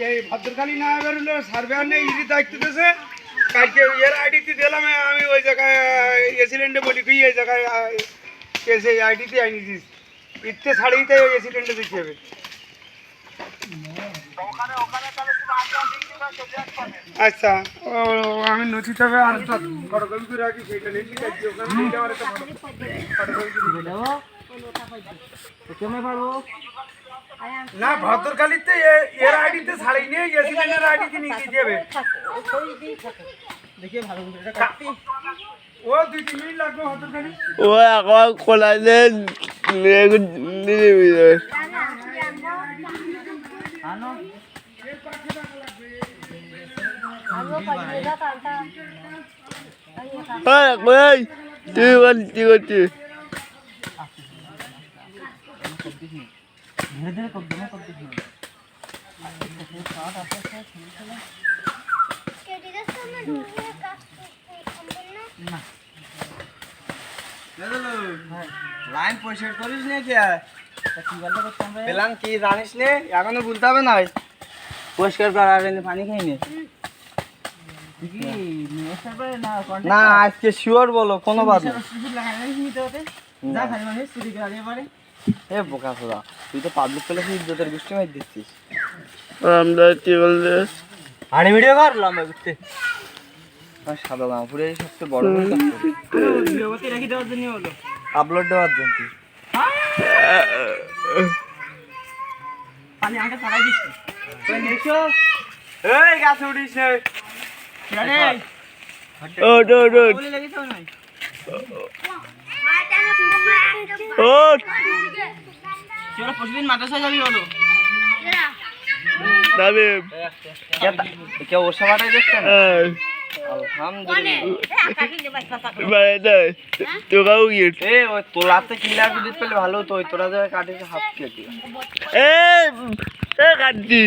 এই ভদ্রখালী না বেরোলো সার্ভেয়ার নেই ইডি দায়িত্ব দিয়েছে কালকে এর আইডিতে দিলাম আমি ওই জায়গায় এসিডেন্টে বলি তুই এই জায়গায় এসে আইডিতে আইনি দিস ইচ্ছে ছাড়িতে ওই এসিডেন্টে দিতে হবে আচ্ছা ও আমি নথি তবে আর ফটোকপি করে রাখি সেটা লিখে যাচ্ছি ওখানে দিয়ে দেওয়ার একটা ফটোকপি করে দেবো কেমন পারবো না ভদ্রখালীতে এর আইডিতে ছাড়াই নিয়ে এসিডেন্টের আইডিতে নিয়ে যাবে দেখিয়ে ভালো করে এটা কাটতি ও 2-3 মিনিট লাগবে ভদ্রখালী ও এখন কোলাতে নিয়ে দিবি আনো এর পাশে টাকা লাগবে আনো পাইয়েটা কালটা এই তুই বলতি ধীরে ধীরে কর দমে কর দিবি লাইন পরিষ্কার করিস না কি পেলাম কি জানিস নে এখনো বলতে হবে না পরিষ্কার করার পানি খাই নে না আজকে শিওর বলো কোনো বাদ এ বোকা ফোড়া তুই তো পাবলিক প্লেসে ইজ্জতের গোষ্ঠী মার দিচ্ছিস আমরা কি বললে আরে ভিডিও কর লম্বা করতে সাদা লামপুরে সবচেয়ে বড় ভিডিওতে রাখি দেওয়ার জন্য হলো আপলোড দেওয়ার জন্য পানি আগে ছাড়াই দিস তুই নেছো এই গাছ উড়িস রে আরে ও ডো ডো বলে লাগিস না ও চলো প্রতিদিন মাদ্রাসায় যাবি বলো যাবে কে ওসা বাটাই দেখছেন তোলাতে কি লাগবে দিতে পেলে ভালো তো তোরা কাটিস হাফ কেজি কাটছি